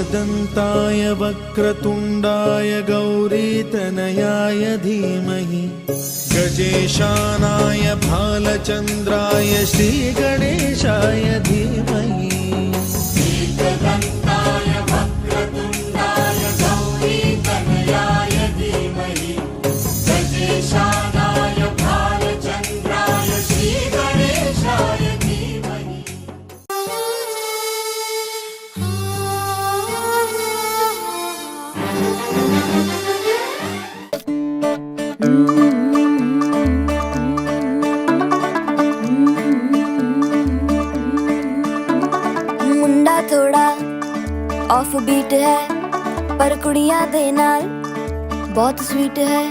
एकदन्ताय वक्रतुण्डाय गौरीतनयाय धीमहि गजेशानाय भालचन्द्राय श्रीगणेशाय धीमहि। एकदन्ताय वक्रतुण्डाय गौरीतनयाय धीमहि गजेशानाय भालचन्द्राय श्रीगणेशाय धीमहि। मुंडा थोड़ा ऑफ बीट है पर कुड़ियां दे नाल बहुत स्वीट है।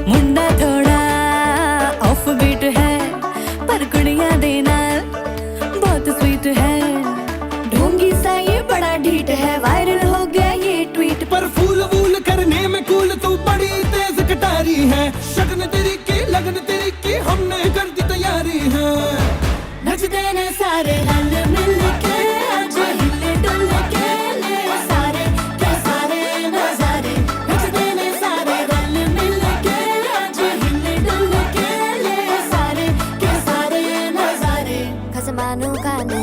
मुंडा थोड़ा ऑफ बीट है पर कुड़ियां दे नाल बहुत स्वीट है। ढोंगी सा ये बड़ा ढीठ है, वायरल हो गया ये ट्वीट। पर फूल वूल करने में कूल तू बड़ी तेज कटारी है। शगन तेरी की लगन तेरी की हमने कर दी तैयारी है। नचते ने सारे रल मिल के आज हिले डुल के ले सारे के सारे नजारे। नचते ने सारे रल मिल के आज हिले डुल के ले सारे के सारे नजारे। खसमानू खाने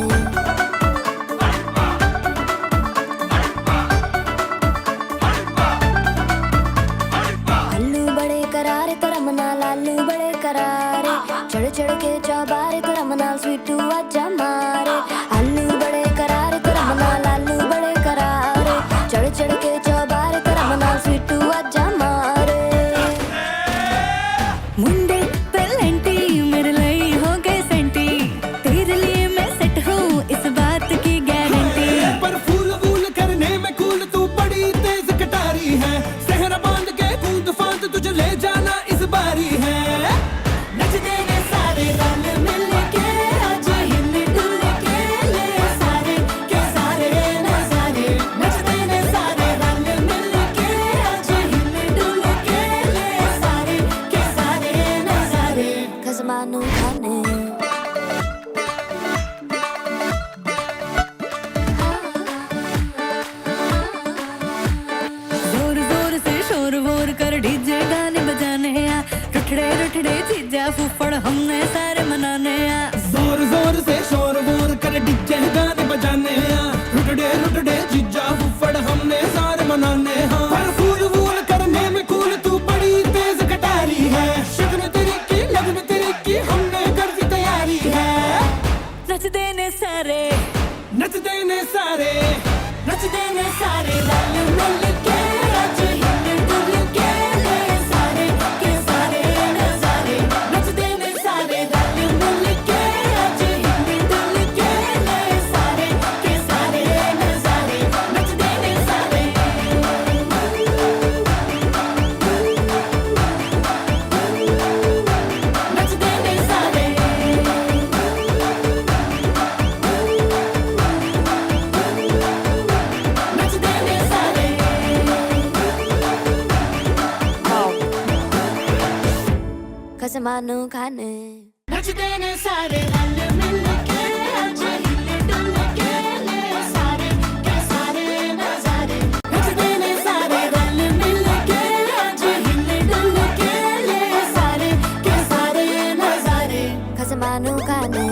आलू बड़े करारे तो रमना लालू बड़े करारे। चढ़ चढ़ के चौबारे तो रमना स्वीटू आजा मारे। आलू बड़े करारे तो रमना लालू बड़े करारे। चढ़ चढ़ के चौबारे तो रमना स्वीटू आजा मारे। मुंडे पेलेंटी मेरे लिए हो गए सेंटी, तेरे लिए मैं सेट हूँ इस बात की गारंटी। पर फूल वूल करने में कूल तू बड़ी तेज कटारी है। सहरा बांध के कूद फांद तुझे ले जाना इस बारी है। नचते ने सारे रल मिल के आज हिले डुल के ले सारे के सारे नजारे। नचते ने सारे रल मिल के आज हिले डुल के ले सारे के सारे नजारे। खसमानू खाने जोर जोर से शोर वोर कर डीजे गाने बजाने आ। रुठड़े रुठड़े चीजा फूफड़ हमने सारे मनाने आ। जोर जोर से शोर वोर कर डीजे गाने बजाने हैं। रुटड़े रुटड़े जीजा फुफड़ हमने सारे मनाने हैं। पर फूल वूल करने में कूल तू बड़ी तेज कटारी है। शगन तेरी की लगन तेरी की हमने कर दी तैयारी है। नचते ने सारे नचते ने सारे नचते ने सारे रल मिल के आज हिले डुल के ले सारे के सारे नजारे। नचते ने सारे रल मिल के आज हिले डुल के ले सारे के सारे नजारे। नचते ने सारे नचते ने सारे नचते ने सारे। खसमानू खाने नचते ने सारे रल मिल के आज हिले डुल के ले सारे के सारे नजारे। नचते ने सारे रल मिल के आज हिले डुल के ले सारे के सारे नजारे। खसमानू खाने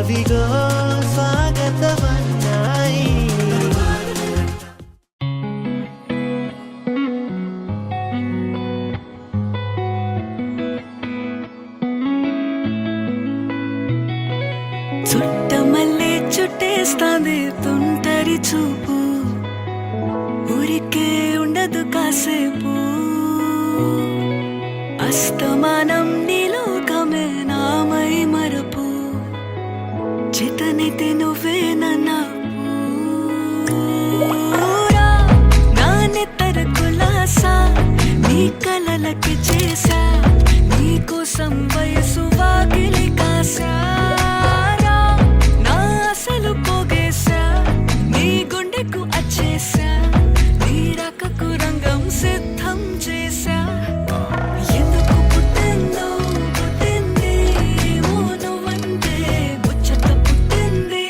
అవిగో స్వాగతమన్నాయి. చుట్టమల్లే చుట్టేస్తాంది తుంటరి చూపు, ఊరికే ఉండదు కాసేపు. అస్తమానం నీలోకమే నామై మరపు, చితనైతే నువ్వే నూరా నా నెత్తర కులాసా నీ కలలకి చేసా, నీ కోసం వయసు వాకిలి కాసా. అసలు పోగేశా నీ గుండెకు అచ్చేసా, నీ రకకు రంగం సిద్ధం చేశా. ఎందుకు పుట్టిందో పుట్టింది ఏమో నువ్వంటే ముచ్చట పుట్టింది,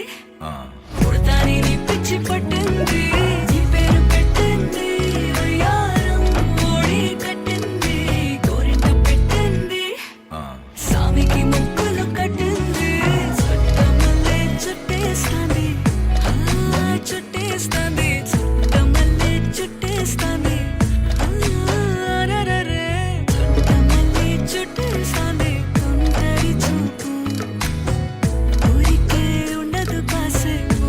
పుడతాని నీ పిచ్చి పట్టింది, నీ పేరు పెట్టింది వయ్యారం ఓడి కట్టింది, గోరింట పెట్టింది, సామికి ముక్కులు కట్టింది. చుట్టేస్తాంది చుట్టేస్తాంది చుట్టమల్లే చుట్టేస్తాంది, చుట్టమల్లే చుట్టేస్తాంది తుంటరి చూపు, ఊరికే ఉండదు కాసేపు.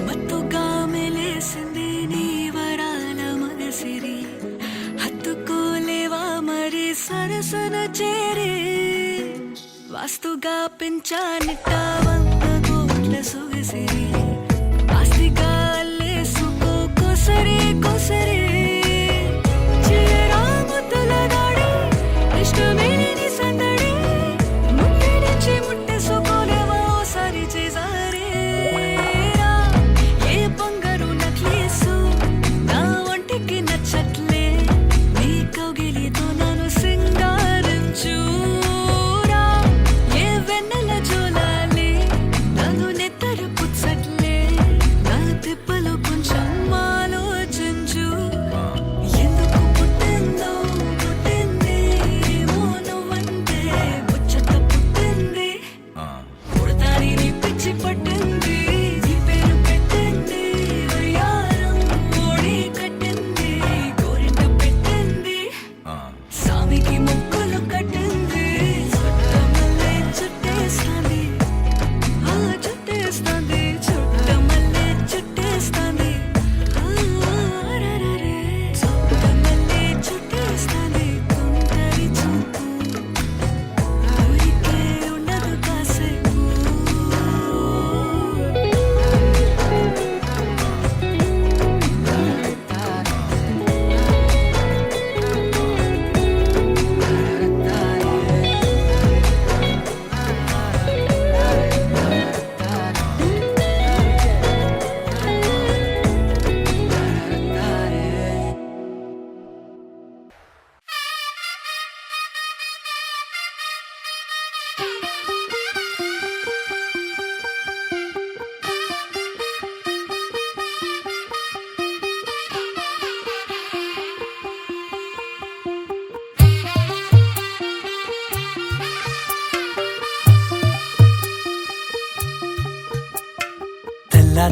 మత్తుగా మెలేసింది నీ వరాల మనసిరి, హత్తుకోలేవా మరి సరసన చేరి. వాస్తుగా పెంచానిట్ట 100 కోట్ల సొగసిరి, ఆస్తిగా అల్లేసుకో కొసరి కొసరి. చీరాముతుల దాడి ఇష్టమేని సందడి, ముట్టిడిచి ముట్టేసుకోలేవా ఓసారి చేసారి. ఏ బంగారు నక్లీసు నా ఒంటికి నచ్చట్లే, నీ కౌగిలితో నన్ను సింగారించురా. ఏ వెన్నెల జోలాలి నన్ను నెత్తరు పుచ్చట్లే, నా తిప్పలు కొంచెం ఆలోచించు. ఎందుకు పుట్టిందో పుట్టింది ఏమో నువ్వంటే ముచ్చట పుట్టింది, పుడతాని నీ పిచ్చి పట్టింది, నీ పేరు పెట్టింది వయ్యారం ఓడి కట్టింది, గోరింట పెట్టింది, సామికి ముక్కులు కట్టింది. చుట్టమల్లే చుట్టేస్తాంది చుట్టేస్తాంది చుట్టమల్లే చుట్టేస్తాంది, చుట్టమల్లే చుట్టేస్తాంది తుంటరి చూపు, ఊరికే ఉండదు కాసేపు.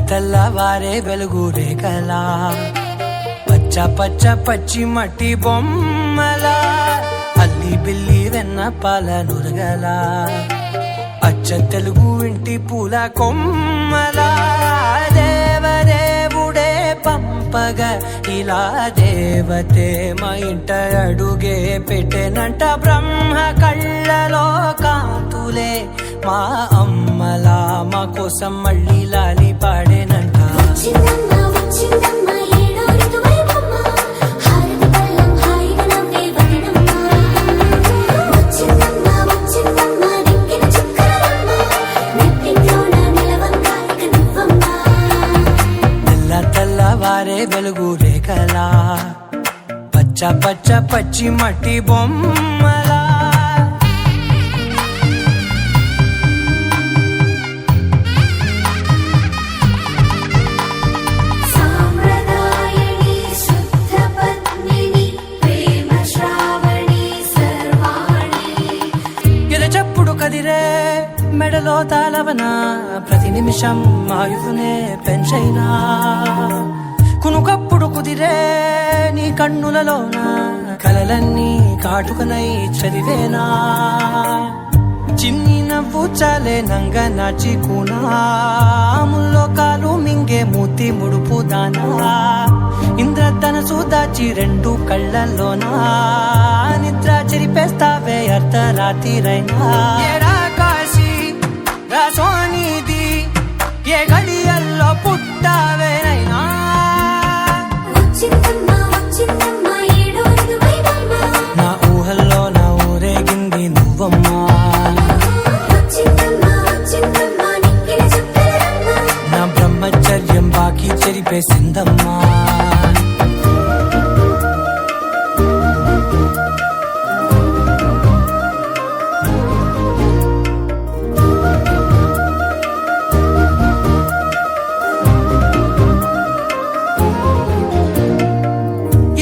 తెల్లవారే వెలుగు రేఖలా, పచ్చ పచ్చ పచ్చి మట్టి బొమ్మలా, అల్లి బిల్లి వెన్న పాల నురగలా, అచ్చ తెలుగు ఇంటి పూల కొమ్మలా. దేవదేవుడే పంపగా ఇలా దేవతే మా ఇంట అడుగే పెట్టెనంట. బ్రహ్మ కళ్ళలో కాంతులే మా అమ్మలా, మా కోసం మళ్ళీ లాలి పాడేనంట. వచ్చిందమ్మ వచ్చిందమ్మ ఏడో ఋతువైవమ్మ, హారతి పళ్ళం హాయిగా నవ్వే వదినమ్మ. వచ్చిందమ్మ వచ్చిందమ్మ దిక్కిన చుక్కలమ్మ, నెట్టింట్లోన నిలవంగా ఇక నువ్వమ్మ. తెల్లవారే వెలుగు రేఖలా, పచ్చ పచ్చ పచ్చ పచ్చి మట్టి బొమ్మలా సాంప్రదాయని శుద్ధ పద్మిని ప్రేమ శ్రావణి సర్వాణి ఎరచప్పుడు కదిరే మెడలో తాళవన ప్రతి నిమిషం ఆయువునే పెంచైనా కునుకప్పుడు కుదిరే నీ కన్నులలోన కలలన్నీ కాటుకనై చదివేనా చిన్ని నవ్వు చాలే నంగ నాచి కూనాముల్లో కాలు మింగే మూతి ముడుపు దానా ఇంద్రధనసు దాచి రెండు కళ్ళల్లోనా నిద్ర చెరిపేస్తావే అర్ధరాత్రిరైనా ఏరా కాశీ రా సోనిది ఏ గడియల్లో పుట్టావేనైనా వచ్చిందమ్మ వచ్చిందమ్మ ఏడో ఋతువైవమ్మ నా ఊహల్లో నా ఊరేగింది నువ్వమ్మా వచ్చిందమ్మ వచ్చిందమ్మ నిక్కిన చుక్కలమ్మ నా బ్రహ్మచర్యం బాకీ చెరిపేసిందమ్మా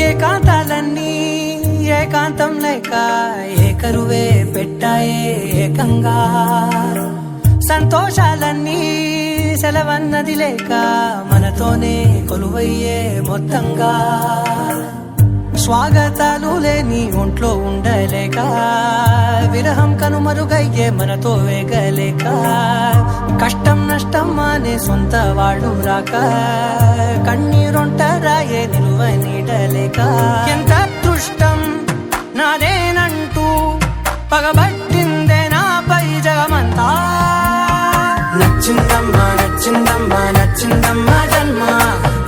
ఏకాంతాలన్నీ ఏకాంతం లేక ఏకరువే పెట్టాయే ఏకంగా సంతోషాలన్నీ సెలవన్నది లేక మనతోనే కొలువయ్యే మొత్తంగా స్వాగతాలు లేని ఒంట్లో ఉండలేక విరహం కనుమరుగయ్యే మనతో వేగలేక కష్టం నష్టం అనే సొంత వాడు రాక కన్నీరొంటరాయే నిలువ నీడలేక ఎంత అదృష్టం నాదేనంటూ పగబట్టిందే నాపై జగమంతా నచ్చిందమ్మా నచ్చిందమ్మా నచ్చిందమ్మా జన్మ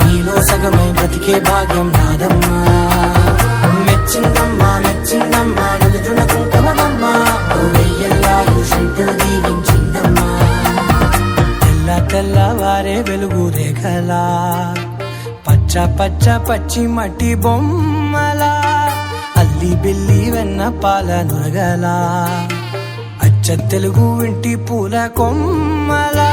నీలో సగమై బ్రతికే భాగ్యం నాదమ్మా మెచ్చిందమ్మా మెచ్చిందమ్మా నుదుటిన కుంకుమమ్మా వెయ్యల్లాలు శంకరు దీవించిందమ్మా తెల్ల తెల్లవారే వెలుగు రేఖలా పచ్చ పచ్చ పచ్చి మట్టి బొమ్మలా అల్లి బిల్లి వెన్న పాల నురగలా అచ్చ తెలుగు ఇంటి పూల కొమ్మలా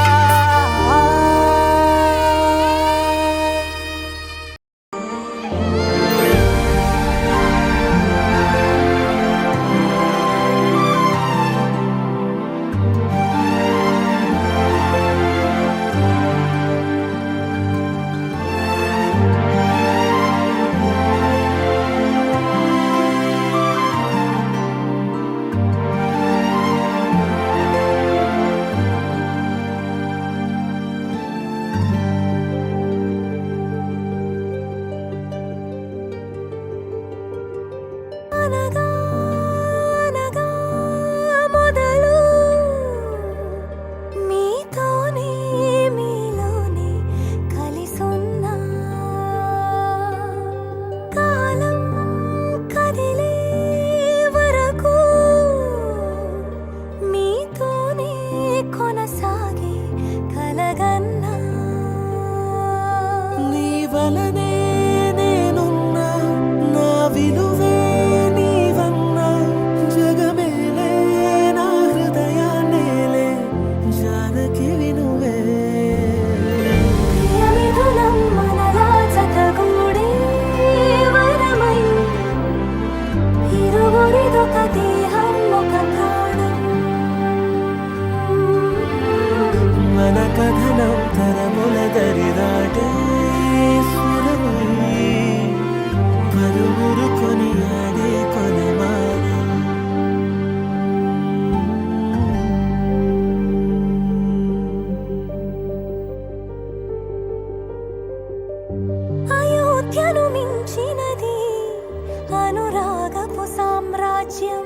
అనగా అనగా మొదలు మీతోనే మీలోనే కలిసున్నా కాలం కదిలే వరకు మీతోనే కొనసాగే కలగన్నా నీ వలనే నేనున్నా నా విలువే నీవన్నా జగమేలే నా హృదయాన్నేలే జానకి వినువే ప్రియమిథునం మనలా జతగూడే వరమై ఇరువురిదొక దేహం ఒక ప్రాణం మన కథనం తరముల దరిదాటే స్వరమై పలువురు కొని ఆడే కొనమానం అయోధ్యను మించినది అనురాగపు సామ్రాజ్యం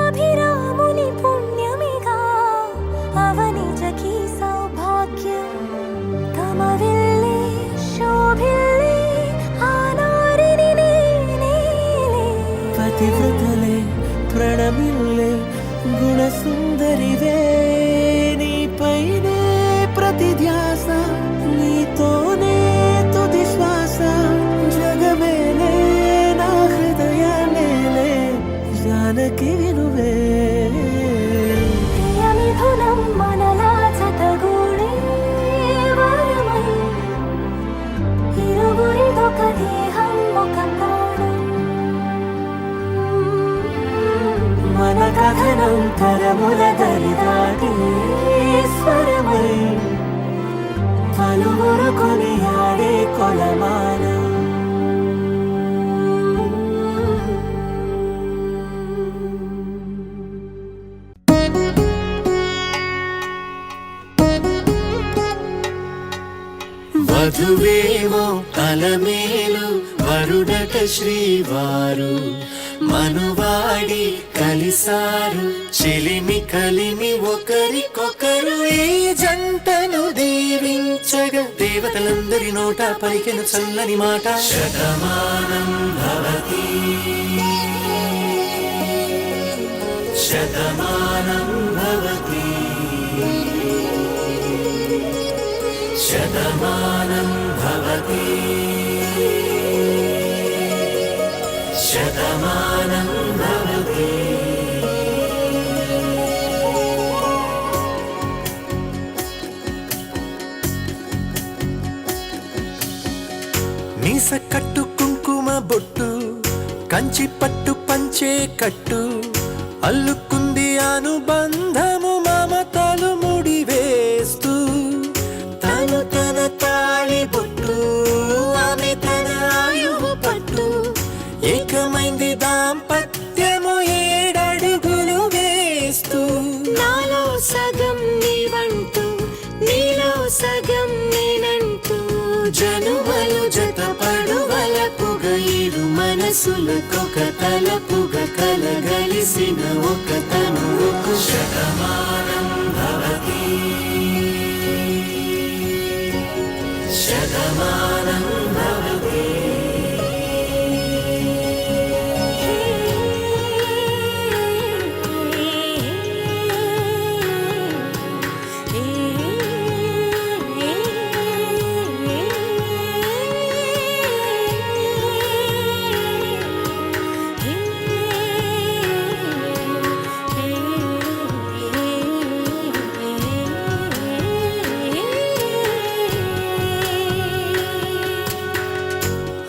అభిరాముని పుణ్యమిగా అవనిజకి సౌభాగ్యం తమ విల్లే శోభిల్లే ఆనారిని నేనేలే పతివ్రతలే ప్రణమిల్లే గుణసుందరివే నీపైనే ప్రతి ధ్యాస నీతోనే తుది శ్వాస జగమేలే నా తరముల దరిదాటి స్వరమై పలువురు కొనియాడే కొలమానం వధువేమో అలమేలు వరుడట శ్రీవారు మనువాడి కలిసారు చెలిమి కలిమి ఒకరికొకరు ఈ జంటను దీవించగా దేవతలందరి నోట పలికెను చల్లని మాట శతమానం భవతి శతమానం భవతి శతమానం భవతి శతమానం భవతి మీస కట్టు కుంకుమ బొట్టు కంచి పట్టు పంచే కట్టు అల్లుకుంది అనుబంధము మమతలు ముడివేస్తూ తను తన తాళి బొట్టు ఆమె తన ఆయువు పట్టు ఏకమైంది దాంపత్యము 7 అడుగులు వేస్తూ నాలో సగం నీవంటూ నీలో సగం నేనంటూ జనుమలు జతపడువలపుగ ఇరు మనసులకొక తలపుగ కలగలిసిన ఒక తనువుకు శతమానం భవతి శతమానం భవతి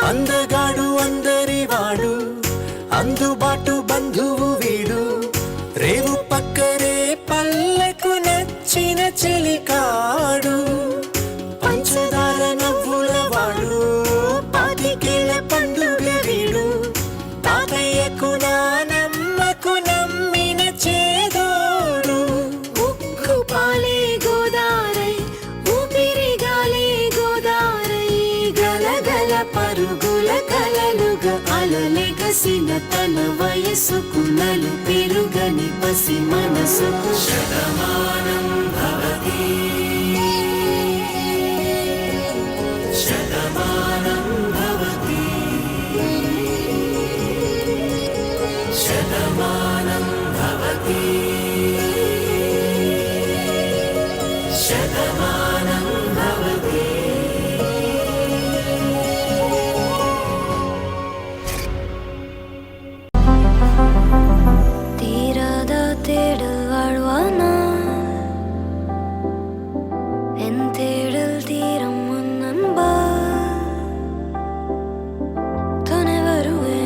అందగాడు అందరివాడు అందుబాటు బంధువు వీడు రేవు పక్కరే పల్లెకు నచ్చిన చెలికాడు పంచదార నవ్వుల వాడు పాతికేల పండుగ వీడు తాతయ్యకు నానమ్మకు నమ్మిన చేదోడు ఉక్కు పాలే గోదారై ఊపిరి గాలే గోదారై గలగల పరుగుల కలలుగా అలలెగసిన తన వయసుకు నలు పెరుగని పసి మనసుకు శతమానం భవతి శతమానం భవతి శతమానం భవతి శతమానం భవతి തീരാത തേടൽ വാഴ്വാനാ എൻ തേടൽ തീരം മുന്നൻപാ തുണെ വരുവേ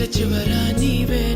చివర నీవే